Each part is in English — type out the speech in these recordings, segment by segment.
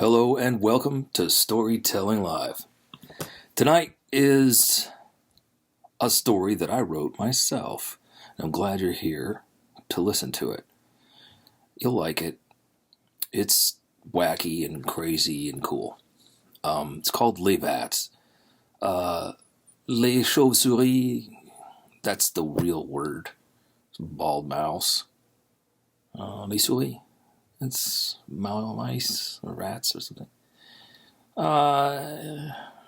Hello and welcome to Storytelling Live. Tonight is a story that I wrote myself. I'm glad you're here to listen to it. You'll like it. It's wacky and crazy and cool. It's called Les Bats. Les Chauves-souris, that's the real word. It's a bald mouse. Les souris. It's mice or rats or something.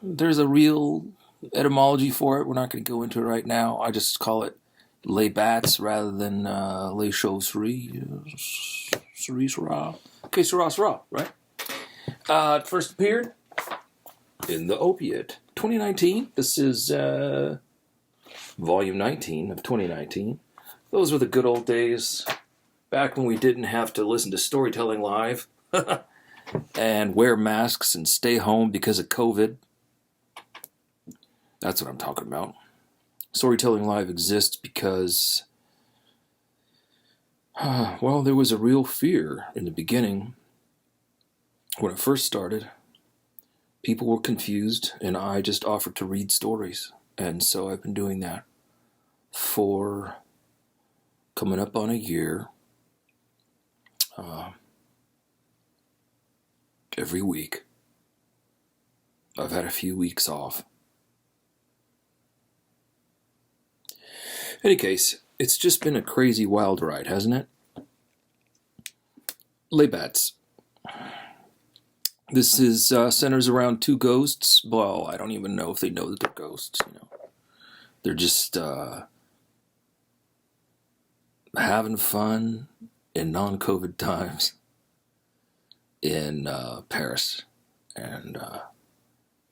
There's a real etymology for it. We're not going to go into it right now. I just call it les bats rather than les chauves-souris. Souris-sera. Okay, sera, right? It first appeared in the Opiate. 2019. This is volume 19 of 2019. Those were the good old days. Back when we didn't have to listen to Storytelling Live and wear masks and stay home because of COVID. That's what I'm talking about. Storytelling Live exists because, there was a real fear in the beginning. When it first started, people were confused, and I just offered to read stories. And so I've been doing that for coming up on a year. Every week. I've had a few weeks off. In any case, it's just been a crazy wild ride, hasn't it? Les Bats. This is centers around two ghosts. Well, I don't even know if they know that they're ghosts. They're just having fun in non-COVID times in Paris. And,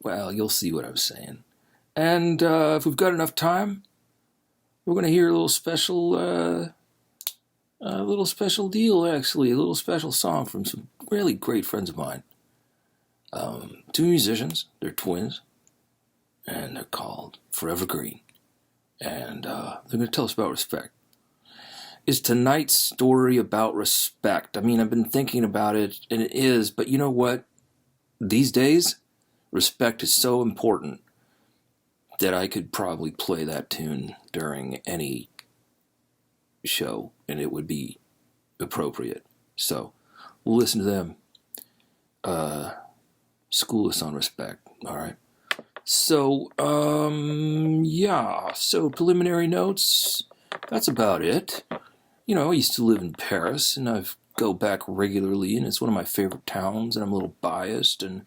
you'll see what I'm saying. And if we've got enough time, we're going to hear a little special deal, actually. A little special song from some really great friends of mine. Two musicians. They're twins. And they're called Forever Green. And they're going to tell us about respect. Is tonight's story about respect? I mean, I've been thinking about it, and it is, but you know what? These days, respect is so important that I could probably play that tune during any show, and it would be appropriate. So, we'll listen to them. School us on respect, all right? So, so preliminary notes, that's about it. I used to live in Paris, and I go back regularly, and it's one of my favorite towns, and I'm a little biased, and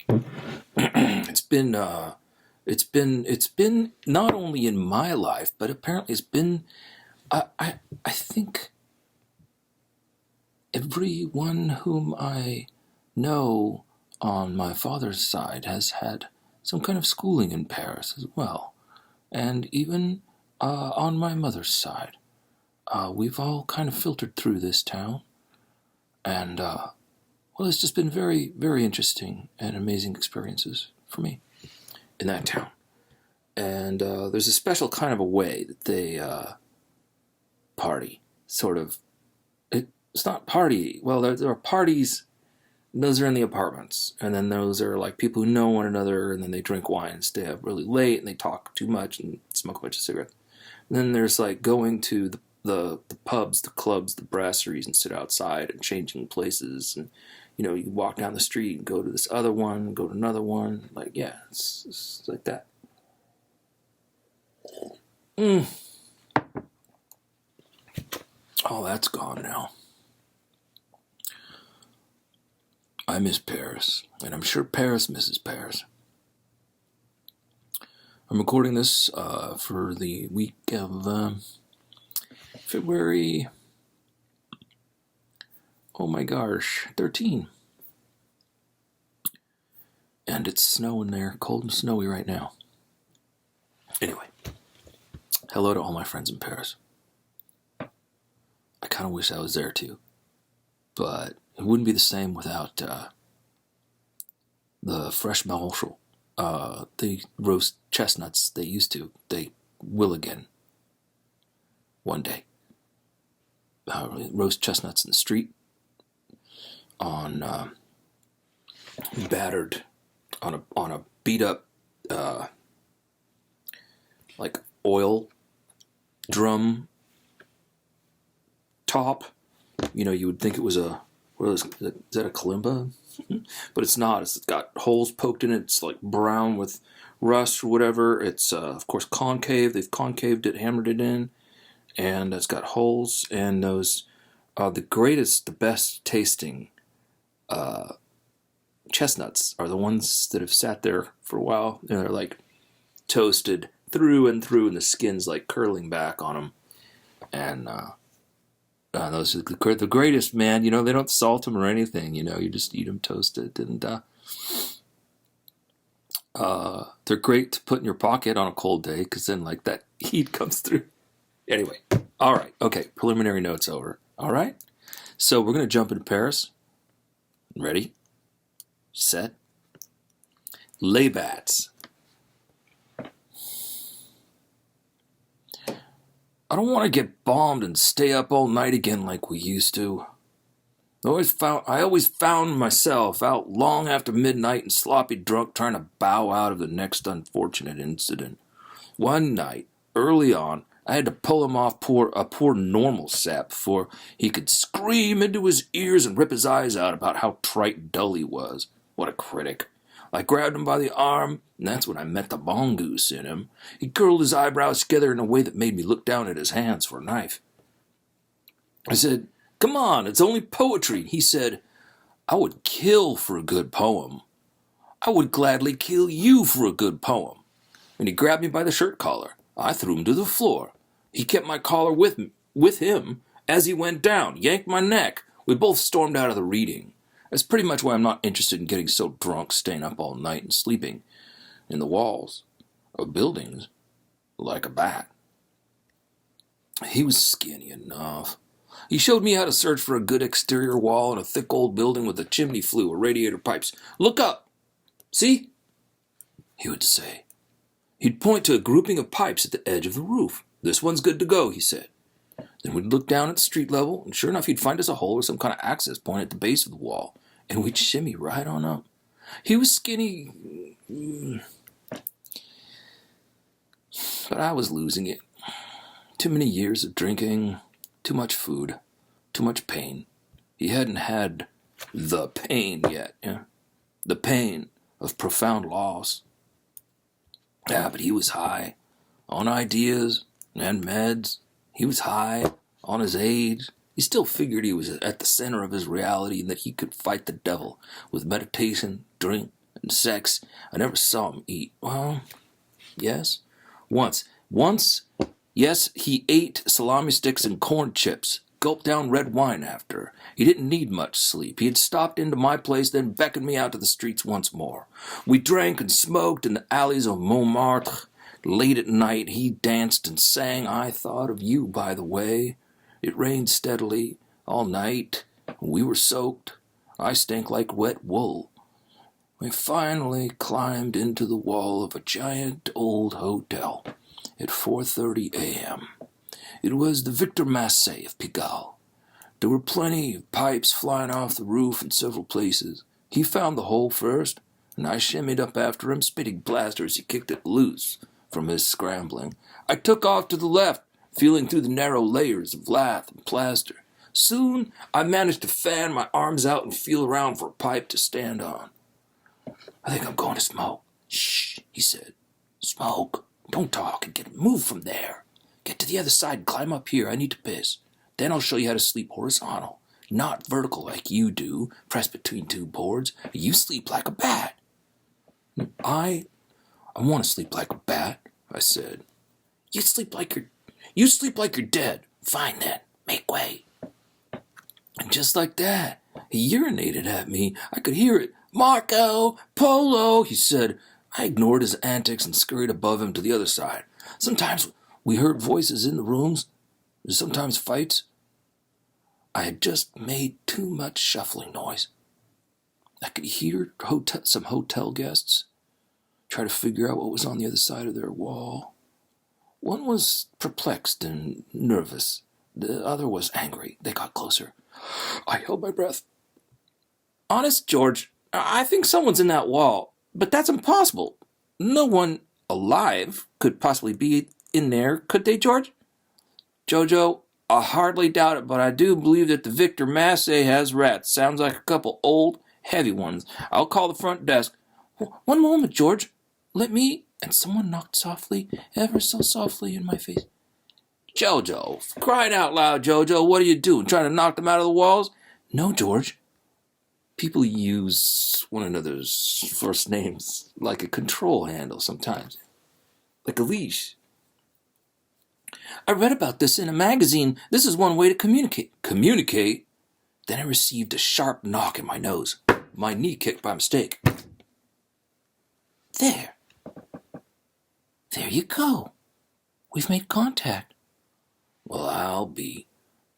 it's been not only in my life, but apparently it's been, I think everyone whom I know on my father's side has had some kind of schooling in Paris as well, and even on my mother's side. We've all kind of filtered through this town, and, it's just been very, very interesting and amazing experiences for me in that town. And there's a special kind of a way that they party, sort of. It's not party. Well, there are parties, and those are in the apartments, and then those are like people who know one another, and then they drink wine and stay up really late, and they talk too much and smoke a bunch of cigarettes. And then there's like going to the pubs, the clubs, the brasseries, and sit outside and changing places. And, you walk down the street and go to this other one, go to another one. Like, yeah, it's like that. All that's gone now. I miss Paris, and I'm sure Paris misses Paris. I'm recording this for the week of February, 13. And it's snowing there, cold and snowy right now. Anyway, hello to all my friends in Paris. I kind of wish I was there too, but it wouldn't be the same without the fresh marron chaud. The roast chestnuts they will again one day. Roast chestnuts in the street on battered on a beat up like oil drum top. You would think it was is that a kalimba? But it's not. It's got holes poked in it. It's like brown with rust or whatever. It's of course concave. They've concaved it, hammered it in, and it's got holes. And those the best tasting chestnuts are the ones that have sat there for a while. And they're like toasted through and through, and the skin's like curling back on them. And those are the greatest, man. They don't salt them or anything. You just eat them toasted, and they're great to put in your pocket on a cold day, because then like that heat comes through. Anyway, all right, okay. Preliminary notes over. All right, so we're gonna jump into Paris. Ready, set, lay bats. I don't want to get bombed and stay up all night again like we used to. I always found myself out long after midnight and sloppy drunk trying to bow out of the next unfortunate incident. One night, early on, I had to pull him off a poor normal sap before he could scream into his ears and rip his eyes out about how trite and dull he was. What a critic. I grabbed him by the arm, and that's when I met the mongoose in him. He curled his eyebrows together in a way that made me look down at his hands for a knife. I said, "Come on, it's only poetry." He said, "I would kill for a good poem. I would gladly kill you for a good poem." And he grabbed me by the shirt collar. I threw him to the floor. He kept my collar with him as he went down, yanked my neck. We both stormed out of the reading. That's pretty much why I'm not interested in getting so drunk, staying up all night and sleeping in the walls of buildings like a bat. He was skinny enough. He showed me how to search for a good exterior wall in a thick old building with a chimney flue or radiator pipes. "Look up! See?" he would say. He'd point to a grouping of pipes at the edge of the roof. "This one's good to go," he said. Then we'd look down at the street level, and sure enough, he'd find us a hole or some kind of access point at the base of the wall, and we'd shimmy right on up. He was skinny, but I was losing it. Too many years of drinking, too much food, too much pain. He hadn't had the pain yet, the pain of profound loss. But he was high on ideas and meds. He was high on his age. He still figured he was at the center of his reality and that he could fight the devil with meditation, drink, and sex. I never saw him eat. Well, yes. Once, yes, he ate salami sticks and corn chips, gulped down red wine after. He didn't need much sleep. He had stopped into my place, then beckoned me out to the streets once more. We drank and smoked in the alleys of Montmartre. Late at night, he danced and sang. I thought of you, by the way. It rained steadily all night. We were soaked. I stank like wet wool. We finally climbed into the wall of a giant old hotel at 4:30 a.m. It was the Victor Massé of Pigalle. There were plenty of pipes flying off the roof in several places. He found the hole first, and I shimmied up after him, spitting blaster as he kicked it loose from his scrambling. I took off to the left, feeling through the narrow layers of lath and plaster. Soon I managed to fan my arms out and feel around for a pipe to stand on. "I think I'm going to smoke." "Shh," he said. "Smoke. Don't talk and move from there. Get to the other side and climb up here. I need to piss. Then I'll show you how to sleep horizontal, not vertical like you do, pressed between two boards. You sleep like a bat." I want to sleep like a bat," I said. You sleep like you're dead. Fine then. Make way." And just like that, he urinated at me. I could hear it. "Marco! Polo!" he said. I ignored his antics and scurried above him to the other side. Sometimes we heard voices in the rooms, sometimes fights. I had just made too much shuffling noise. I could hear some hotel guests try to figure out what was on the other side of their wall. One was perplexed and nervous. The other was angry. They got closer. I held my breath. "Honest, George, I think someone's in that wall, but that's impossible. No one alive could possibly be in there, could they, George? Jojo, I hardly doubt it, but I do believe that the Victor Massey has rats. Sounds like a couple old, heavy ones. I'll call the front desk. One moment, George. Let me... And someone knocked softly, ever so softly, in my face. Jojo, crying out loud, Jojo, what are you doing? Trying to knock them out of the walls? No, George. People use one another's first names like a control handle sometimes. Like a leash. I read about this in a magazine. This is one way to communicate. Communicate? Then I received a sharp knock in my nose. My knee kicked by mistake. There. There you go. We've made contact. Well, I'll be.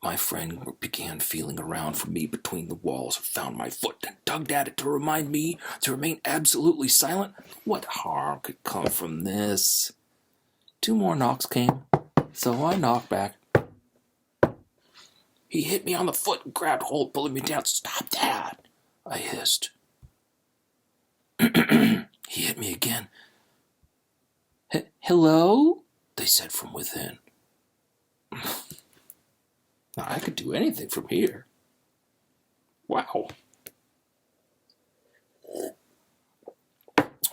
My friend began feeling around for me between the walls, found my foot, and tugged at it to remind me to remain absolutely silent. What harm could come from this? 2 more knocks came, so I knocked back. He hit me on the foot and grabbed hold, pulling me down. Stop that, I hissed. He hit me again. Hello? They said from within. I could do anything from here. Wow.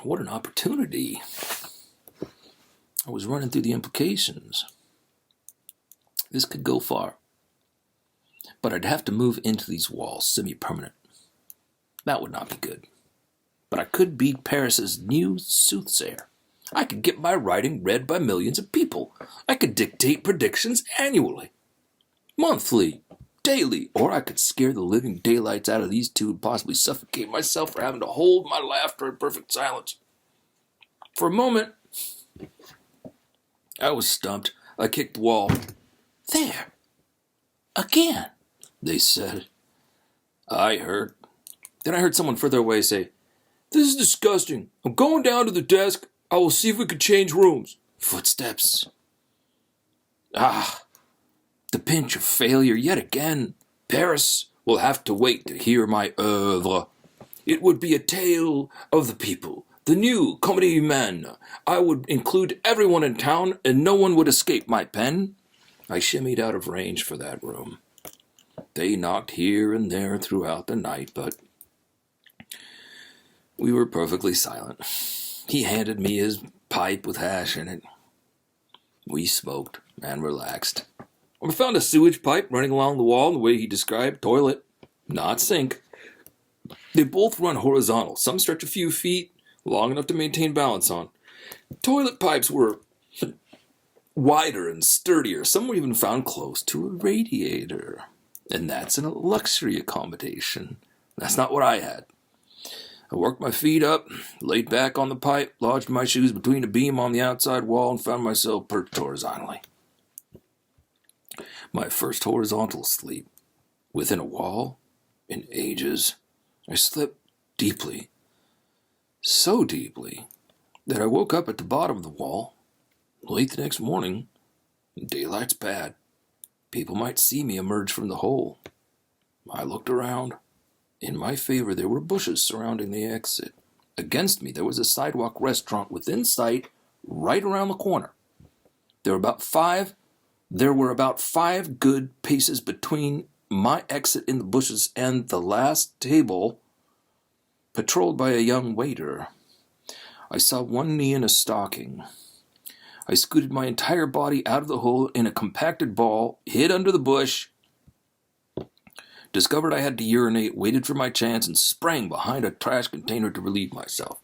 What an opportunity. I was running through the implications. This could go far. But I'd have to move into these walls, semi-permanent. That would not be good. But I could be Paris's new soothsayer. I could get my writing read by millions of people. I could dictate predictions annually, monthly, daily, or I could scare the living daylights out of these two and possibly suffocate myself for having to hold my laughter in perfect silence. For a moment, I was stumped. I kicked the wall. There. Again, they said. I heard. Then I heard someone further away say, This is disgusting. I'm going down to the desk. I will see if we could change rooms. Footsteps. The pinch of failure yet again. Paris will have to wait to hear my oeuvre. It would be a tale of the people, the new Comédie Humaine. I would include everyone in town, and no one would escape my pen. I shimmied out of range for that room. They knocked here and there throughout the night, but we were perfectly silent. He handed me his pipe with hash in it. We smoked and relaxed. I found a sewage pipe running along the wall the way he described. Toilet, not sink. They both run horizontal. Some stretch a few feet, long enough to maintain balance on. Toilet pipes were wider and sturdier. Some were even found close to a radiator. And that's a luxury accommodation. That's not what I had. I worked my feet up, laid back on the pipe, lodged my shoes between a beam on the outside wall, and found myself perched horizontally. My first horizontal sleep within a wall in ages. I slept deeply, so deeply that I woke up at the bottom of the wall late the next morning. Daylight's bad. People might see me emerge from the hole. I looked around. In my favor, there were bushes surrounding the exit. Against me, there was a sidewalk restaurant within sight, right around the corner. There were about five good paces between my exit in the bushes and the last table, patrolled by a young waiter. I saw one knee in a stocking. I scooted my entire body out of the hole in a compacted ball, hid under the bush, discovered I had to urinate, waited for my chance, and sprang behind a trash container to relieve myself.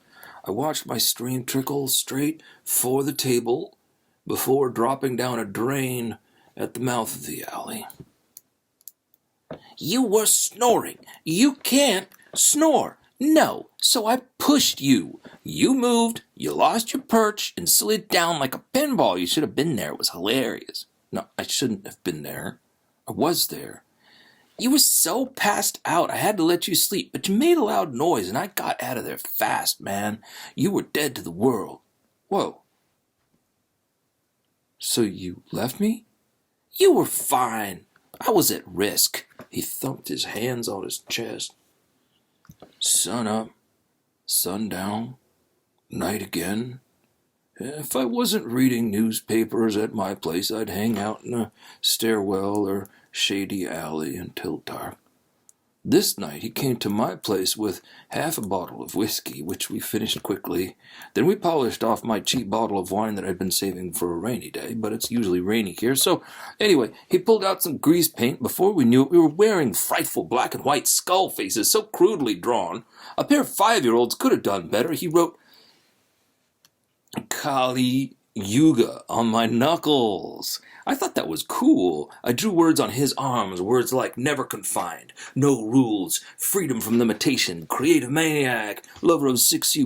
I watched my stream trickle straight for the table before dropping down a drain at the mouth of the alley. You were snoring. You can't snore. No, so I pushed you. You moved, you lost your perch, and slid down like a pinball. You should have been there. It was hilarious. No, I shouldn't have been there. I was there. You were so passed out, I had to let you sleep, but you made a loud noise, and I got out of there fast, man. You were dead to the world. Whoa. So you left me? You were fine. I was at risk. He thumped his hands on his chest. Sun up, sun down, night again. If I wasn't reading newspapers at my place, I'd hang out in a stairwell or shady alley until dark. This night he came to my place with half a bottle of whiskey, which we finished quickly. Then we polished off my cheap bottle of wine that I'd been saving for a rainy day, but it's usually rainy here. So anyway, he pulled out some grease paint. Before we knew it, we were wearing frightful black and white skull faces, so crudely drawn. A pair of 5-year-olds could have done better. He wrote Kali Yuga on my knuckles. I thought that was cool. I drew words on his arms, words like never confined, no rules, freedom from limitation, creative maniac, lover of sexy,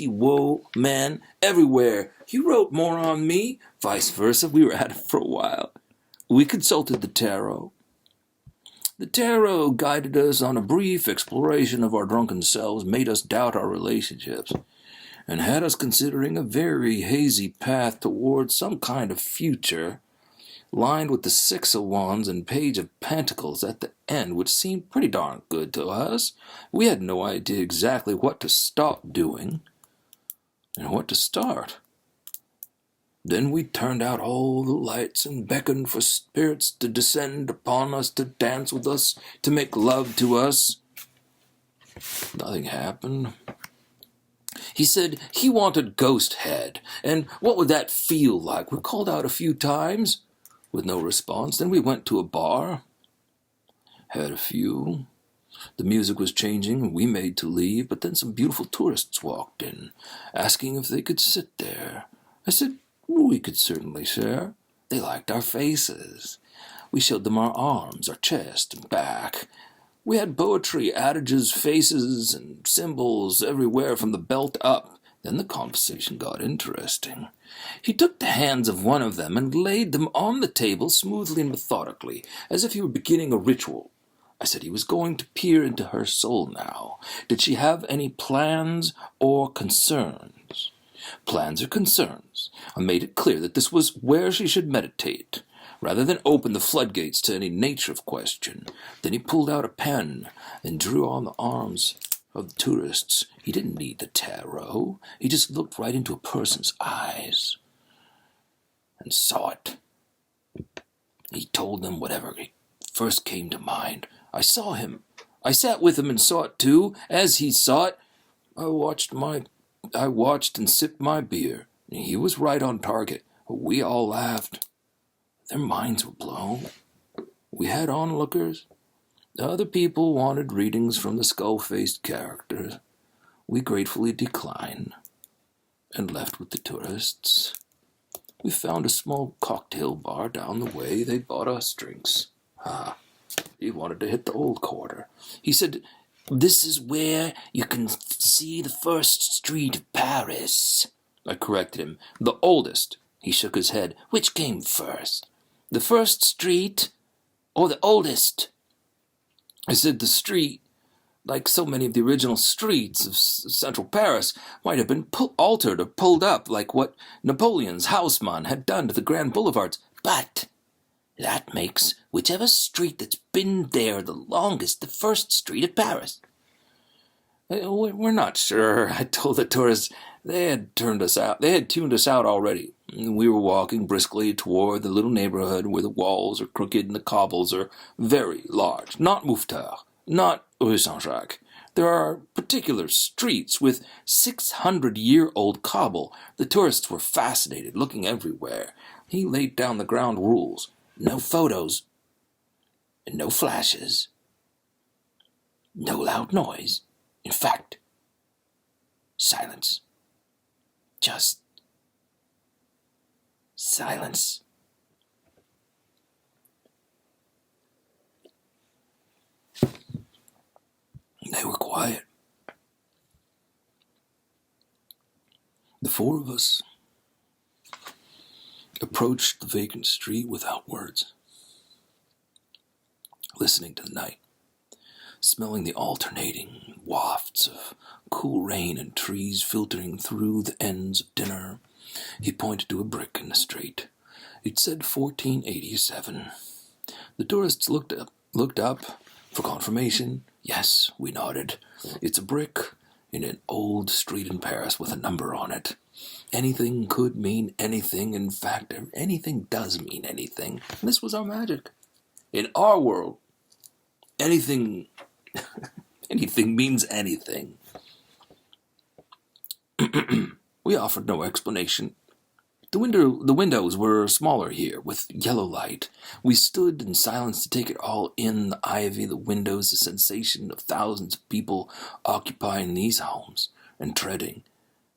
whoa, man, everywhere. He wrote more on me, vice versa. We were at it for a while. We consulted the tarot. The tarot guided us on a brief exploration of our drunken selves, made us doubt our relationships, and had us considering a very hazy path towards some kind of future, lined with the 6 of Wands and Page of Pentacles at the end, which seemed pretty darn good to us. We had no idea exactly what to stop doing and what to start. Then we turned out all the lights and beckoned for spirits to descend upon us, to dance with us, to make love to us. Nothing happened. He said he wanted Ghost Head, and what would that feel like? We called out a few times, with no response. Then we went to a bar, had a few. The music was changing, and we made to leave, but then some beautiful tourists walked in, asking if they could sit there. I said we could certainly share. They liked our faces. We showed them our arms, our chest, and back. We had poetry, adages, faces, and symbols everywhere from the belt up. Then the conversation got interesting. He took the hands of one of them and laid them on the table smoothly and methodically, as if he were beginning a ritual. I said he was going to peer into her soul now. Did she have any plans or concerns? Plans or concerns. I made it clear that this was where she should meditate, rather than open the floodgates to any nature of question. Then he pulled out a pen and drew on the arms of the tourists. He didn't need the tarot. He just looked right into a person's eyes and saw it. He told them whatever first came to mind. I saw him. I sat with him and saw it too. As he saw it, I watched and sipped my beer. He was right on target. We all laughed. Their minds were blown. We had onlookers. Other people wanted readings from the skull-faced characters. We gratefully declined and left with the tourists. We found a small cocktail bar down the way. They bought us drinks. He wanted to hit the old quarter. He said, "This is where you can see the first street of Paris." I corrected him. "The oldest." He shook his head. "Which came first? The first street or the oldest?" I said the street, like so many of the original streets of central Paris, might have been altered or pulled up, like what Napoleon's Haussmann had done to the grand boulevards. But that makes whichever street that's been there the longest the first street of Paris. We're not sure, I told the tourists. They had tuned us out already. We were walking briskly toward the little neighborhood where the walls are crooked and the cobbles are very large. Not Mouffetard, not Rue Saint-Jacques. There are particular streets with 600-year-old cobble. The tourists were fascinated, looking everywhere. He laid down the ground rules. No photos, and no flashes, no loud noise. In fact, silence. Just silence. They were quiet. The 4 of us approached the vacant street without words, listening to the night, smelling the alternating wafts of cool rain and trees filtering through the ends of dinner. He pointed to a brick in the street. It said 1487. The tourists looked up for confirmation. Yes, we nodded. It's a brick in an old street in Paris with a number on it. Anything could mean anything. In fact, anything does mean anything. And this was our magic. In our world, anything means anything. We offered no explanation. The windows were smaller here, with yellow light. We stood in silence to take it all in, the ivy, the windows, the sensation of thousands of people occupying these homes and treading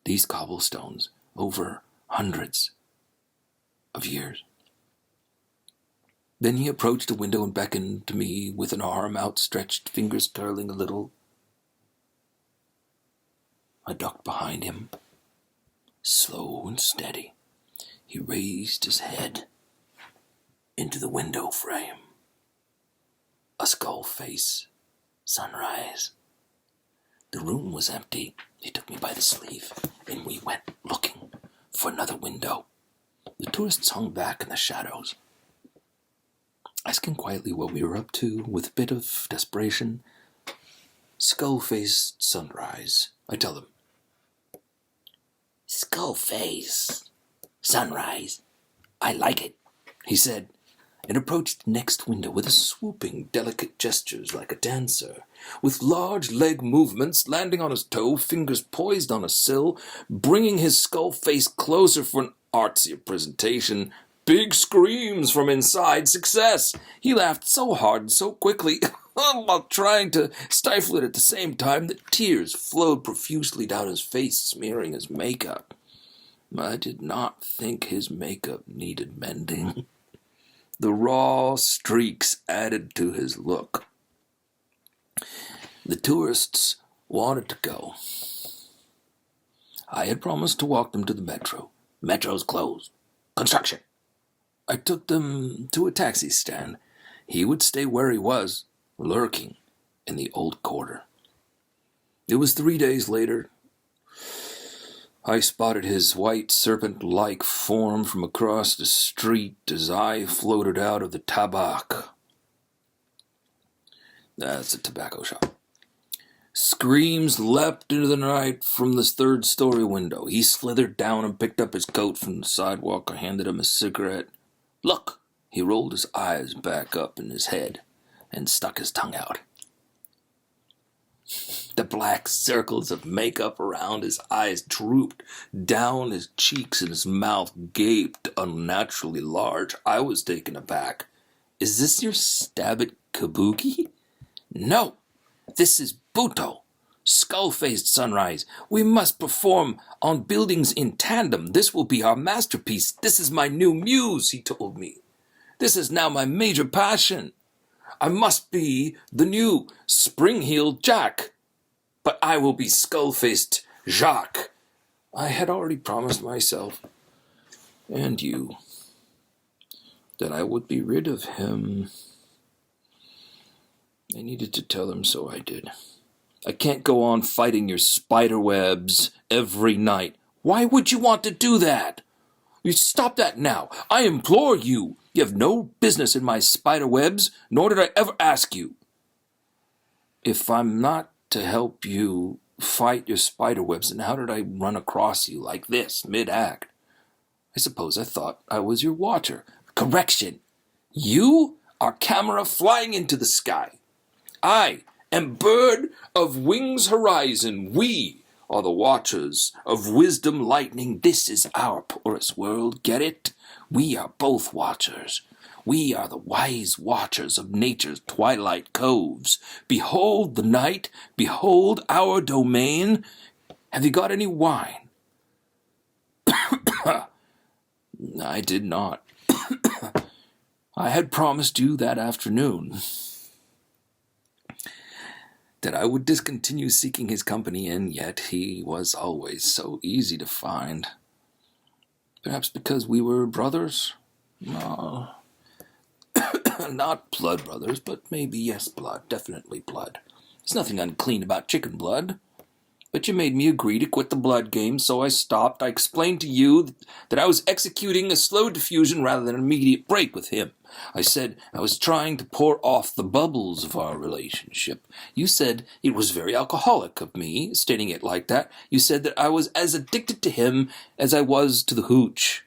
these cobblestones over hundreds of years. Then he approached the window and beckoned to me with an arm outstretched, fingers curling a little. I ducked behind him, slow and steady. He raised his head into the window frame. A skull face, sunrise. The room was empty. He took me by the sleeve, and we went looking for another window. The tourists hung back in the shadows, asking quietly what we were up to, with a bit of desperation. Skull-faced sunrise, I tell them. Skull-face. Sunrise. I like it, he said, and approached the next window with a swooping, delicate gestures like a dancer, with large leg movements, landing on his toe, fingers poised on a sill, bringing his skull face closer for an artsier presentation. Big screams from inside. Success! He laughed so hard and so quickly, while trying to stifle it at the same time, that tears flowed profusely down his face, smearing his makeup. I did not think his makeup needed mending. The raw streaks added to his look. The tourists wanted to go. I had promised to walk them to the metro. Metro's closed. Construction. I took them to a taxi stand. He would stay where he was, lurking in the old quarter. It was 3 days later. I spotted his white serpent-like form from across the street as I floated out of the tabac. That's a tobacco shop. Screams leapt into the night from the third-story window. He slithered down and picked up his coat from the sidewalk. I handed him a cigarette. Look! He rolled his eyes back up in his head and stuck his tongue out. The black circles of makeup around his eyes drooped down his cheeks, and his mouth gaped unnaturally large. I was taken aback. Is this your stab at kabuki? No, this is Buto, skull-faced sunrise. We must perform on buildings in tandem. This will be our masterpiece. This is my new muse, he told me. This is now my major passion. I must be the new spring-heeled Jack, but I will be skull-faced Jacques. I had already promised myself, and you, that I would be rid of him. I needed to tell him, so I did. I can't go on fighting your spider webs every night. Why would you want to do that? You stop that now. I implore you. You have no business in my spider webs, nor did I ever ask you. If I'm not to help you fight your spider webs, then how did I run across you like this, mid-act? I suppose I thought I was your watcher. Correction. You are camera flying into the sky. I am bird of wings horizon. We are the watchers of wisdom lightning. This is our porous world. Get it? We are both watchers. We are the wise watchers of nature's twilight coves. Behold the night. Behold our domain. Have you got any wine? I did not. I had promised you that afternoon that I would discontinue seeking his company, and yet he was always so easy to find. Perhaps because we were brothers? No. Not blood brothers, but maybe yes, blood. Definitely blood. There's nothing unclean about chicken blood. But you made me agree to quit the blood game, so I stopped. I explained to you that I was executing a slow diffusion rather than an immediate break with him. I said I was trying to pour off the bubbles of our relationship. You said it was very alcoholic of me, stating it like that. You said that I was as addicted to him as I was to the hooch.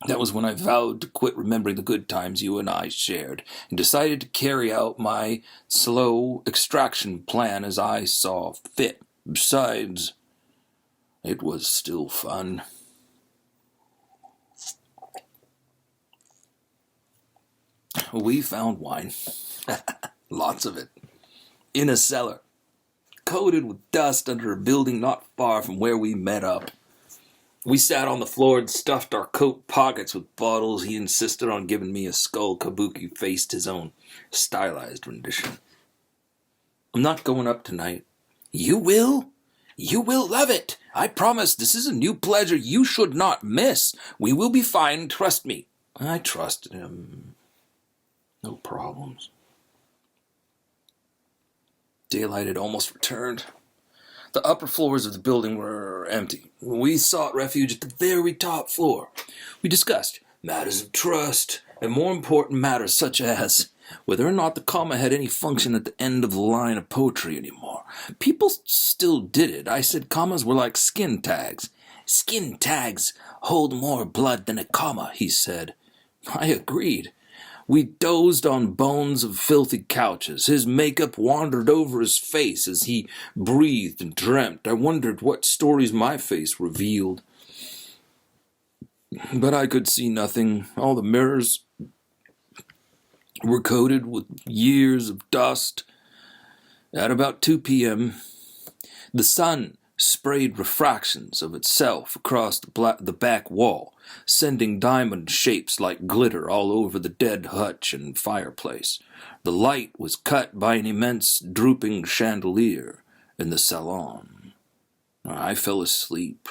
That was when I vowed to quit remembering the good times you and I shared, and decided to carry out my slow extraction plan as I saw fit. Besides, it was still fun. We found wine, lots of it, in a cellar, coated with dust under a building not far from where we met up. We sat on the floor and stuffed our coat pockets with bottles. He insisted on giving me a skull. Kabuki faced his own stylized rendition. I'm not going up tonight. You will? You will love it. I promise. This is a new pleasure you should not miss. We will be fine. Trust me. I trusted him. No problems. Daylight had almost returned. The upper floors of the building were empty. We sought refuge at the very top floor. We discussed matters of trust and more important matters such as whether or not the comma had any function at the end of the line of poetry anymore. People still did it. I said commas were like skin tags. Skin tags hold more blood than a comma, he said. I agreed. We dozed on bones of filthy couches. His makeup wandered over his face as he breathed and dreamt. I wondered what stories my face revealed. But I could see nothing. All the mirrors were coated with years of dust. At about 2 p.m., the sun sprayed refractions of itself across the back wall, sending diamond shapes like glitter all over the dead hutch and fireplace. The light was cut by an immense drooping chandelier in the salon. I fell asleep.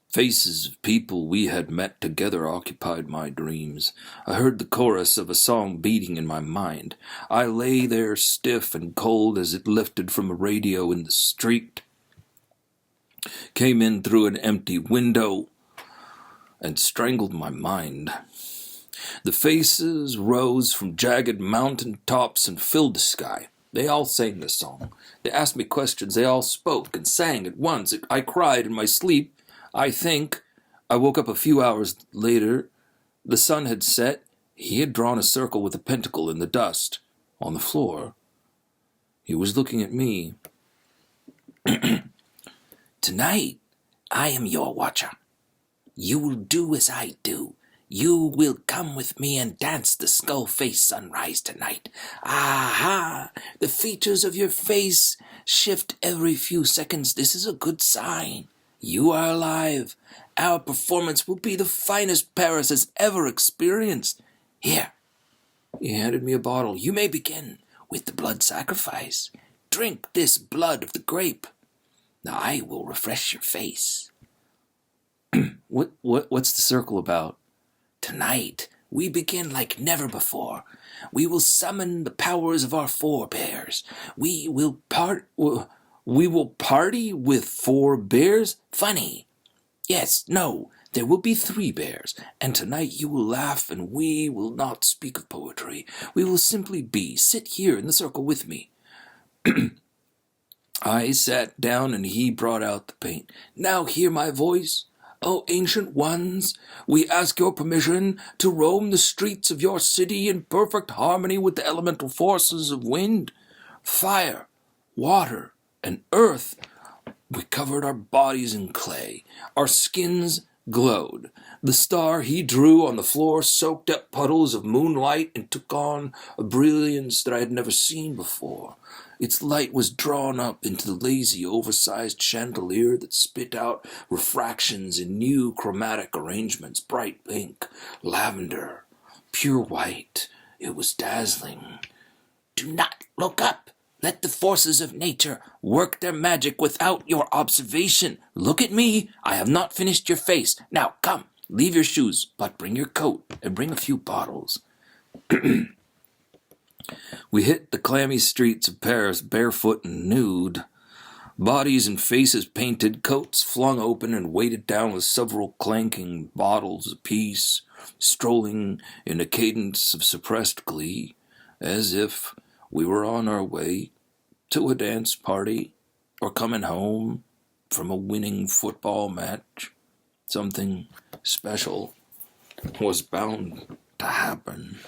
Faces of people we had met together occupied my dreams. I heard the chorus of a song beating in my mind. I lay there stiff and cold as it lifted from a radio in the street, came in through an empty window, and strangled my mind. The faces rose from jagged mountain tops and filled the sky. They all sang the song. They asked me questions. They all spoke and sang at once. I cried in my sleep. I think I woke up a few hours later. The sun had set. He had drawn a circle with a pentacle in the dust on the floor. He was looking at me. Tonight, I am your watcher. You will do as I do. You will come with me and dance the skull-face sunrise tonight. Aha! The features of your face shift every few seconds. This is a good sign. You are alive. Our performance will be the finest Paris has ever experienced. Here. He handed me a bottle. You may begin with the blood sacrifice. Drink this blood of the grape. Now I will refresh your face. What's the circle about? Tonight, we begin like never before. We will summon the powers of our forebears. We will party with 4 bears? Funny. Yes, no, there will be 3 bears. And tonight you will laugh and we will not speak of poetry. We will simply be. Sit here in the circle with me. I sat down and he brought out the paint. Now hear my voice. O ancient ones, we ask your permission to roam the streets of your city in perfect harmony with the elemental forces of wind, fire, water, and earth. We covered our bodies in clay. Our skins glowed. The star he drew on the floor soaked up puddles of moonlight and took on a brilliance that I had never seen before. Its light was drawn up into the lazy, oversized chandelier that spit out refractions in new chromatic arrangements, bright pink, lavender, pure white. It was dazzling. Do not look up. Let the forces of nature work their magic without your observation. Look at me. I have not finished your face. Now, come, leave your shoes, but bring your coat and bring a few bottles. We hit the clammy streets of Paris barefoot and nude. Bodies and faces painted, coats flung open and weighted down with several clanking bottles apiece, strolling in a cadence of suppressed glee, as if we were on our way to a dance party or coming home from a winning football match. Something special was bound to happen.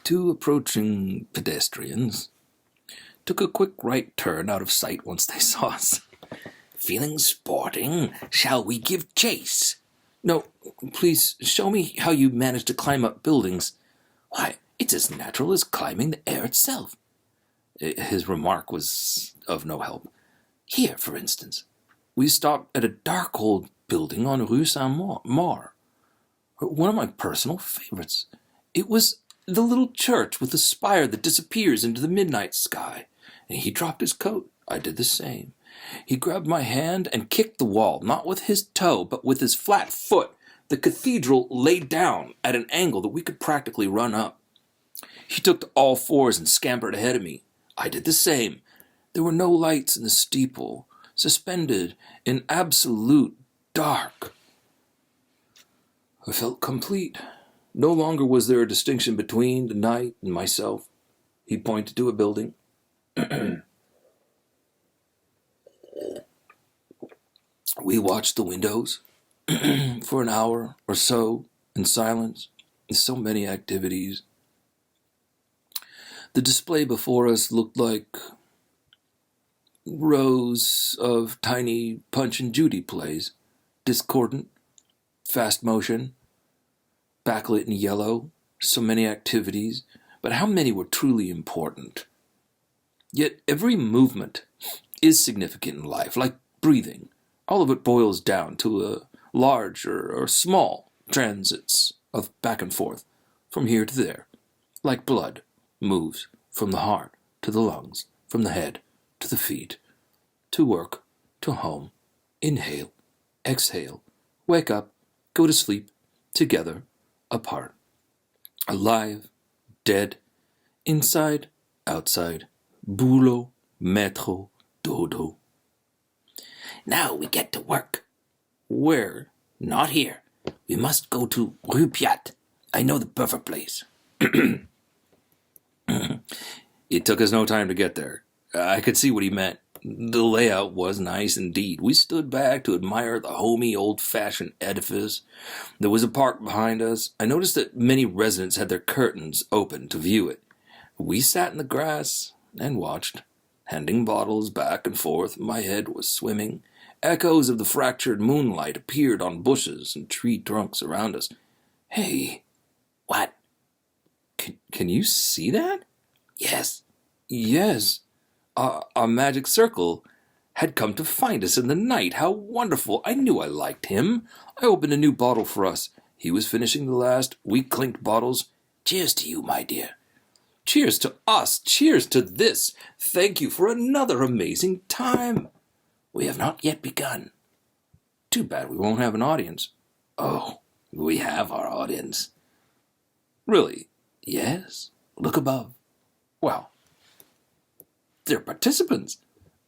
Two approaching pedestrians took a quick right turn out of sight once they saw us. "Feeling sporting? Shall we give chase?" "No, please show me how you manage to climb up buildings." "Why, it's as natural as climbing the air itself." His remark was of no help. "Here, for instance, we stopped at a dark old building on Rue Saint-Maur. One of my personal favorites. It was the little church with the spire that disappears into the midnight sky." And he dropped his coat. I did the same. He grabbed my hand and kicked the wall, not with his toe, but with his flat foot. The cathedral lay down at an angle that we could practically run up. He took to all fours and scampered ahead of me. I did the same. There were no lights in the steeple, suspended in absolute dark. I felt complete. No longer was there a distinction between the night and myself. He pointed to a building. We watched the windows for an hour or so in silence, with so many activities. The display before us looked like rows of tiny Punch and Judy plays, discordant, fast motion, backlit in yellow, so many activities, but how many were truly important? Yet every movement is significant in life, like breathing. All of it boils down to a large or small transits of back and forth, from here to there, like blood moves from the heart to the lungs, from the head to the feet, to work, to home, inhale, exhale, wake up, go to sleep, together, apart, alive, dead, inside, outside, boulot, métro, dodo. Now we get to work. Where? Not here. We must go to Rue Piat. I know the perfect place. It took us no time to get there. I could see what he meant. The layout was nice indeed. We stood back to admire the homey, old-fashioned edifice. There was a park behind us. I noticed that many residents had their curtains open to view it. We sat in the grass and watched, handing bottles back and forth. My head was swimming. Echoes of the fractured moonlight appeared on bushes and tree trunks around us. Hey, what? Can you see that? Yes. Yes. Our magic circle had come to find us in the night. How wonderful. I knew I liked him. I opened a new bottle for us. He was finishing the last. We clinked bottles. Cheers to you, my dear. Cheers to us. Cheers to this. Thank you for another amazing time. We have not yet begun. Too bad we won't have an audience. Oh, we have our audience. Really? Yes. Look above. Well, they're participants.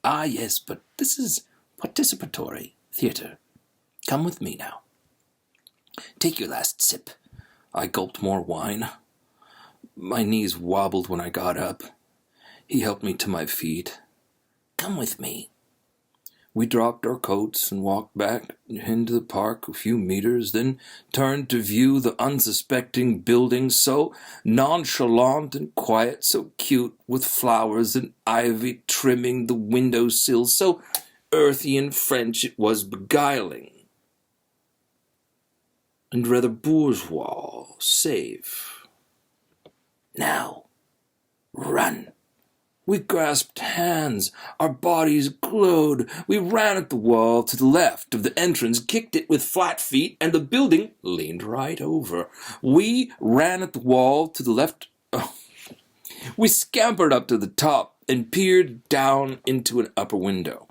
Ah, yes, but this is participatory theater. Come with me now. Take your last sip. I gulped more wine. My knees wobbled when I got up. He helped me to my feet. Come with me. We dropped our coats and walked back into the park a few meters, then turned to view the unsuspecting building, so nonchalant and quiet, so cute, with flowers and ivy trimming the windowsills, so earthy and French it was beguiling, and rather bourgeois, safe. Now, run. We grasped hands. Our bodies glowed. We ran at the wall to the left of the entrance, kicked it with flat feet, and the building leaned right over. We ran at the wall to the left. Oh. We scampered up to the top and peered down into an upper window.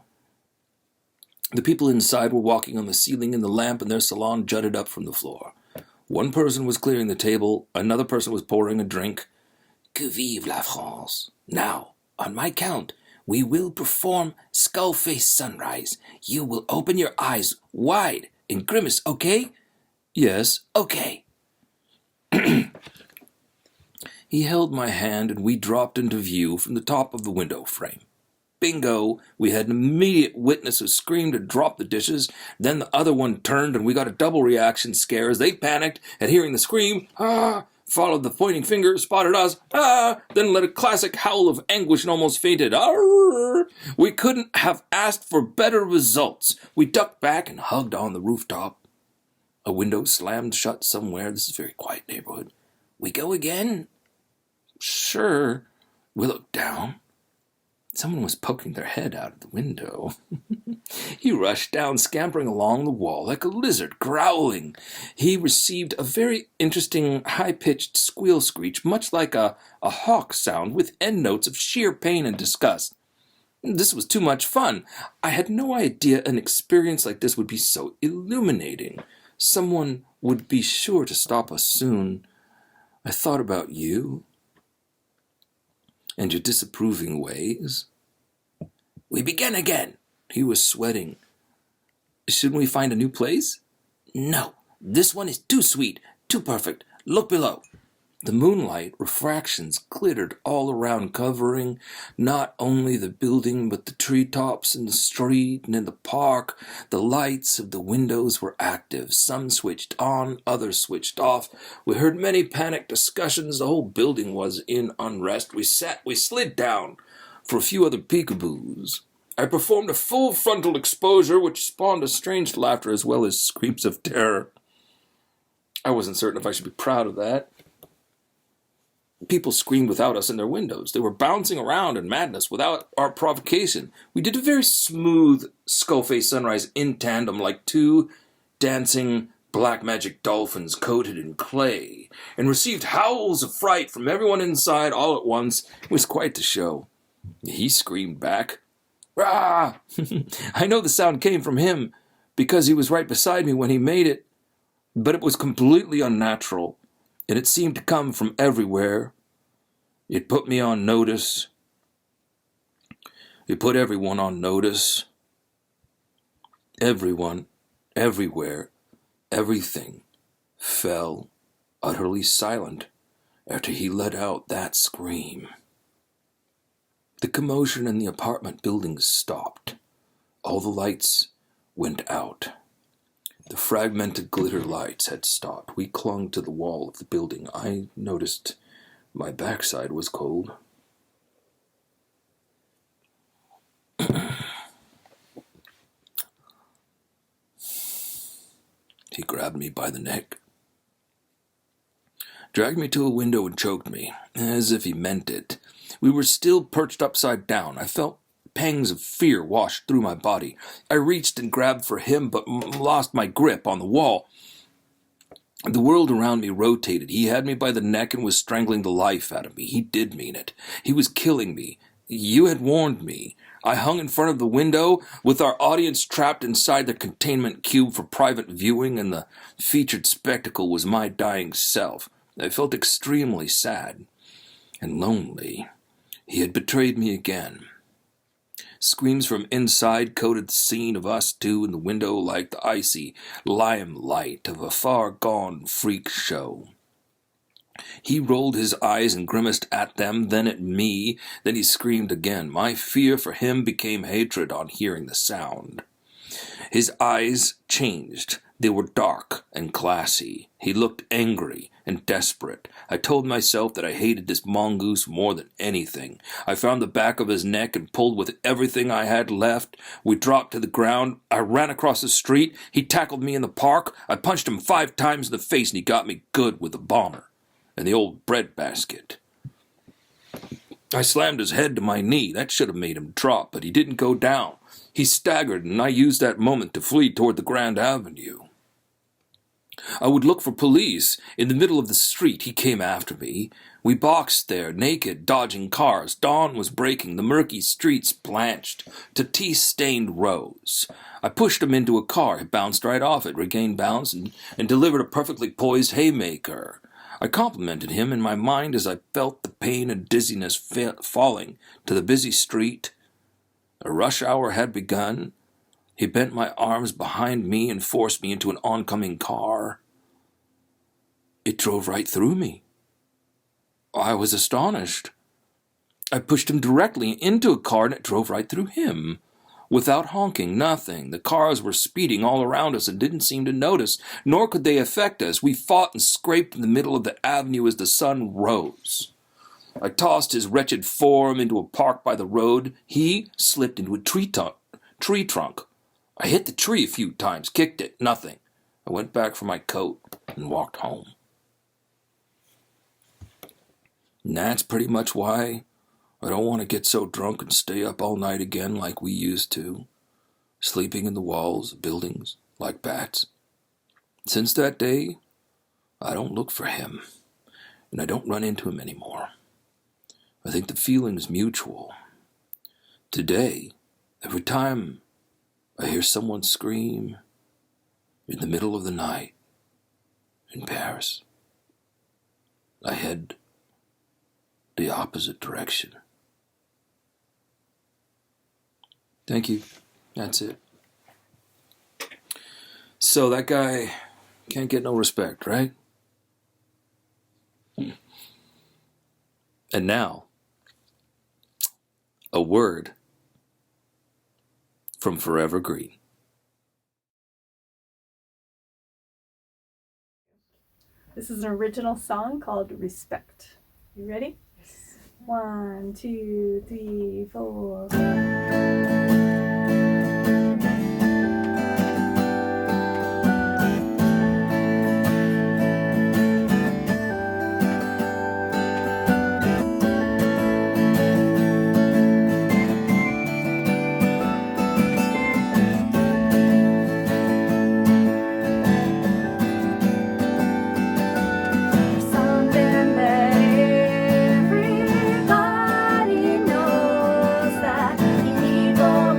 The people inside were walking on the ceiling, and the lamp in their salon jutted up from the floor. One person was clearing the table. Another person was pouring a drink. Que vive la France! Now, on my count, We will perform skull-face sunrise. You will open your eyes wide and grimace, okay? Yes, okay. He held my hand and we dropped into view from the top of the window frame. Bingo! We had an immediate witness who screamed and dropped the dishes. Then the other one turned and we got a double reaction scare as they panicked at hearing the scream. Ah! Followed the pointing finger, spotted us. Ah! Then let a classic howl of anguish and almost fainted. Arr! We couldn't have asked for better results. We ducked back and hugged on the rooftop. A window slammed shut somewhere. This is a very quiet neighborhood. We go again? Sure. We looked down. Someone was poking their head out of the window. He rushed down, scampering along the wall like a lizard, growling. He received a very interesting high-pitched squeal screech, much like a hawk sound, with end notes of sheer pain and disgust. This was too much fun. I had no idea an experience like this would be so illuminating. Someone would be sure to stop us soon. I thought about you and your disapproving ways. We began again. He was sweating. Shouldn't we find a new place? No, this one is too sweet, too perfect. Look below. The moonlight refractions glittered all around, covering not only the building but the treetops and the street and in the park. The lights of the windows were active. Some switched on, others switched off. We heard many panicked discussions. The whole building was in unrest. We slid down for a few other peekaboos. I performed a full frontal exposure, which spawned a strange laughter as well as screams of terror. I wasn't certain if I should be proud of that. People screamed without us in their windows. They were bouncing around in madness without our provocation. We did a very smooth skull-face sunrise in tandem, like two dancing black magic dolphins coated in clay, and received howls of fright from everyone inside all at once. It was quite the show. He screamed back. Rah! I know the sound came from him because he was right beside me when he made it, but it was completely unnatural. And it seemed to come from everywhere. It put me on notice. It put everyone on notice. Everyone, everywhere, everything fell utterly silent after he let out that scream. The commotion in the apartment buildings stopped. All the lights went out. The fragmented glitter lights had stopped. We clung to the wall of the building. I noticed my backside was cold. He grabbed me by the neck, dragged me to a window and choked me, as if he meant it. We were still perched upside down. I felt pangs of fear washed through my body. I reached and grabbed for him, but lost my grip on the wall. The world around me rotated. He had me by the neck and was strangling the life out of me. He did mean it. He was killing me. You had warned me. I hung in front of the window with our audience trapped inside the containment cube for private viewing, and the featured spectacle was my dying self. I felt extremely sad and lonely. He had betrayed me again. Screams from inside coated the scene of us two in the window like the icy limelight of a far-gone freak show. He rolled his eyes and grimaced at them, then at me, then he screamed again. My fear for him became hatred on hearing the sound. His eyes changed. They were dark and glassy. He looked angry and desperate. I told myself that I hated this mongoose more than anything. I found the back of his neck and pulled with everything I had left. We dropped to the ground. I ran across the street. He tackled me in the park. I punched him 5 times in the face, and he got me good with the bomber and the old bread basket. I slammed his head to my knee. That should have made him drop, but he didn't go down. He staggered, and I used that moment to flee toward the Grand Avenue. I would look for police. In the middle of the street, he came after me. We boxed there, naked, dodging cars. Dawn was breaking. The murky streets blanched to tea-stained rose. I pushed him into a car. He bounced right off it, regained balance, and delivered a perfectly poised haymaker. I complimented him in my mind as I felt the pain and dizziness falling to the busy street A rush hour had begun. He bent my arms behind me and forced me into an oncoming car. It drove right through me. I was astonished. I pushed him directly into a car and it drove right through him. Without honking, nothing. The cars were speeding all around us and didn't seem to notice, nor could they affect us. We fought and scraped in the middle of the avenue as the sun rose. I tossed his wretched form into a park by the road. He slipped into a tree trunk. I hit the tree a few times, kicked it, nothing. I went back for my coat and walked home. And that's pretty much why I don't want to get so drunk and stay up all night again like we used to, sleeping in the walls of buildings like bats. Since that day, I don't look for him, and I don't run into him anymore. I think the feeling's mutual. Today, every time I hear someone scream in the middle of the night in Paris, I head the opposite direction. Thank you. That's it. So that guy can't get no respect, right? And now, a word from Forever Green. This is an original song called Respect. You ready? Yes. 1, 2, 3, 4. Everybody knows that you need more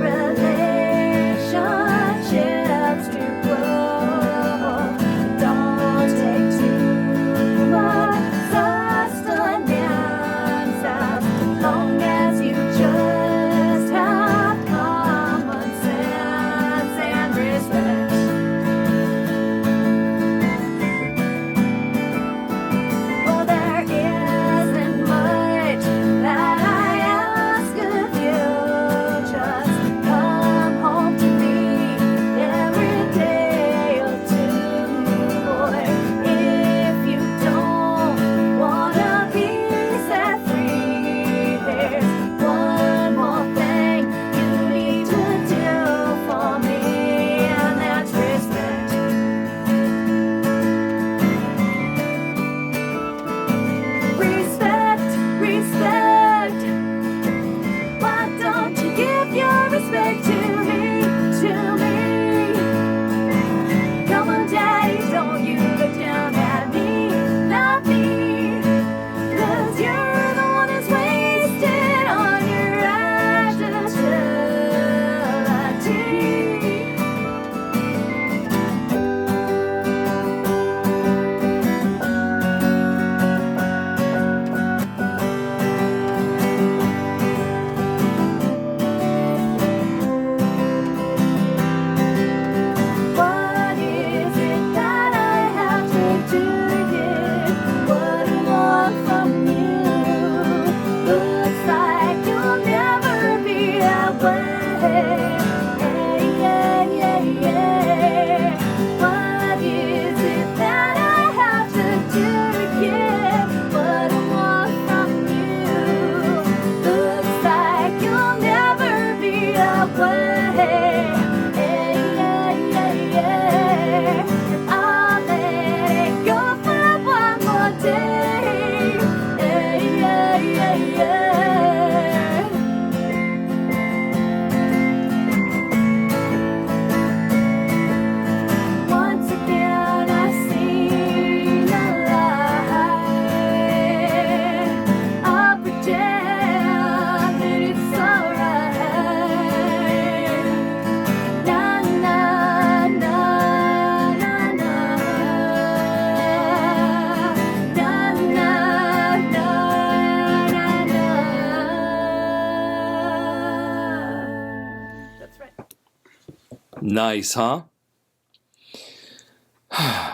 Nice, huh?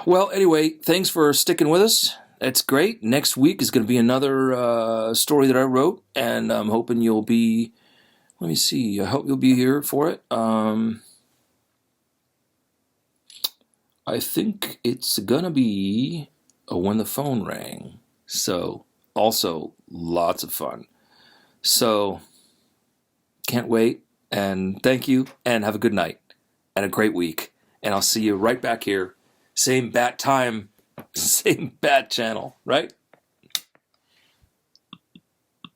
Well, anyway, thanks for sticking with us. That's great. Next week is going to be another story that I wrote, and I'm hoping you'll be. Let me see. I hope you'll be here for it. I think it's going to be When the Phone Rang. So, also lots of fun. So, can't wait. And thank you, and have a good night, and a great week. And I'll see you right back here. Same bat time, same bat channel, right?